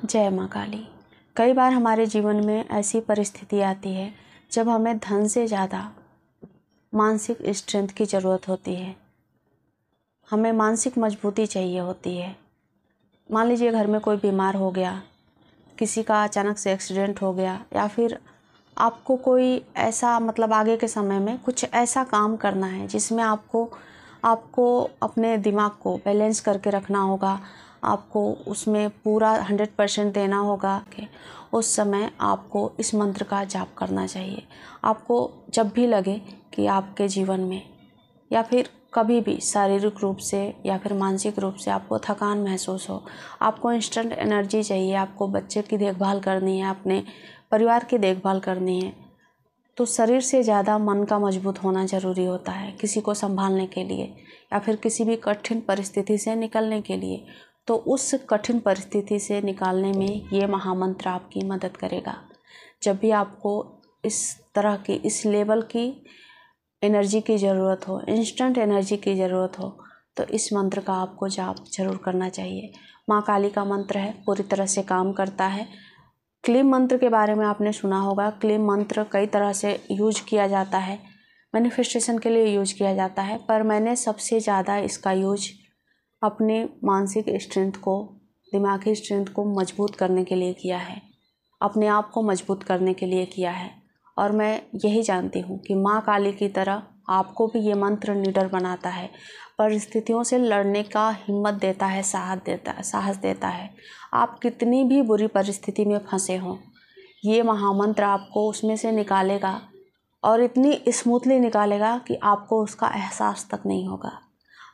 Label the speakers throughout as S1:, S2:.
S1: जय माँ काली। कई बार हमारे जीवन में ऐसी परिस्थिति आती है जब हमें धन से ज़्यादा मानसिक स्ट्रेंथ की ज़रूरत होती है। हमें मानसिक मजबूती चाहिए होती है। मान लीजिए घर में कोई बीमार हो गया, किसी का अचानक से एक्सीडेंट हो गया, या फिर आपको कोई ऐसा आगे के समय में कुछ ऐसा काम करना है जिसमें आपको अपने दिमाग को बैलेंस करके रखना होगा, आपको उसमें पूरा 100% देना होगा कि उस समय आपको इस मंत्र का जाप करना चाहिए। आपको जब भी लगे कि आपके जीवन में या फिर कभी भी शारीरिक रूप से या फिर मानसिक रूप से आपको थकान महसूस हो, आपको इंस्टेंट एनर्जी चाहिए, आपको बच्चे की देखभाल करनी है, अपने परिवार की देखभाल करनी है, तो शरीर से ज़्यादा मन का मजबूत होना ज़रूरी होता है किसी को संभालने के लिए या फिर किसी भी कठिन परिस्थिति से निकलने के लिए। तो उस कठिन परिस्थिति से निकालने में ये महामंत्र आपकी मदद करेगा। जब भी आपको इस तरह की इस लेवल की एनर्जी की ज़रूरत हो, इंस्टेंट एनर्जी की ज़रूरत हो, तो इस मंत्र का आपको जाप जरूर करना चाहिए। माँ काली का मंत्र है, पूरी तरह से काम करता है। क्लीम मंत्र के बारे में आपने सुना होगा। क्लीम मंत्र कई तरह से यूज किया जाता है, मैनिफेस्टेशन के लिए यूज किया जाता है, पर मैंने सबसे ज़्यादा इसका यूज अपने मानसिक स्ट्रेंथ को, दिमागी स्ट्रेंथ को मजबूत करने के लिए किया है, अपने आप को मजबूत करने के लिए किया है। और मैं यही जानती हूँ कि माँ काली की तरह आपको भी ये मंत्र निडर बनाता है, परिस्थितियों से लड़ने का हिम्मत देता है, साहस देता है। आप कितनी भी बुरी परिस्थिति में फंसे हों, ये महामंत्र आपको उसमें से निकालेगा और इतनी स्मूथली निकालेगा कि आपको उसका एहसास तक नहीं होगा।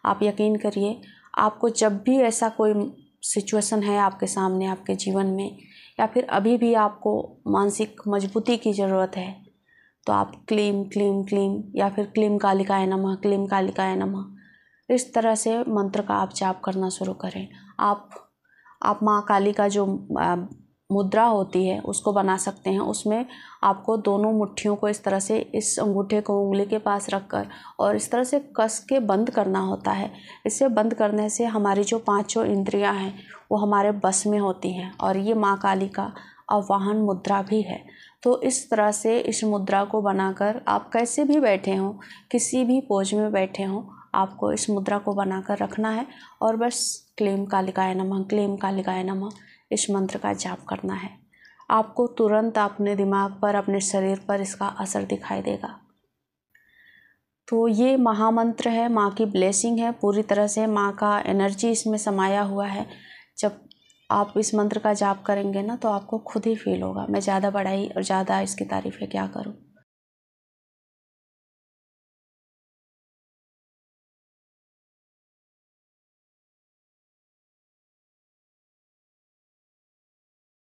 S1: आप यकीन करिए, आपको जब भी ऐसा कोई सिचुएशन है आपके सामने, आपके जीवन में, या फिर अभी भी आपको मानसिक मजबूती की ज़रूरत है, तो आप क्लीम क्लीम क्लीम या फिर क्लीम कालिकाय नमः, क्लीम कालिकाय नमः, इस तरह से मंत्र का आप जाप करना शुरू करें। आप माँ काली का जो मुद्रा होती है उसको बना सकते हैं। उसमें आपको दोनों मुट्ठियों को इस तरह से, इस अंगूठे को उंगली के पास रखकर और इस तरह से कस के बंद करना होता है। इसे बंद करने से हमारी जो पांचों इंद्रियां हैं वो हमारे बस में होती हैं, और ये माँ काली का आवाहन मुद्रा भी है। तो इस तरह से इस मुद्रा को बनाकर आप कैसे भी बैठे हों, किसी भी पोज में बैठे हों, आपको इस मुद्रा को बनाकर रखना है और बस क्लीम कालिकाय नमः, क्लीम कालिकाय नमः इस मंत्र का जाप करना है। आपको तुरंत अपने दिमाग पर, अपने शरीर पर इसका असर दिखाई देगा। तो ये महामंत्र है, माँ की ब्लेसिंग है, पूरी तरह से माँ का एनर्जी इसमें समाया हुआ है। जब आप इस मंत्र का जाप करेंगे ना, तो आपको खुद ही फील होगा। मैं ज़्यादा बढ़ाई और ज़्यादा इसकी तारीफ़ें क्या करूँ।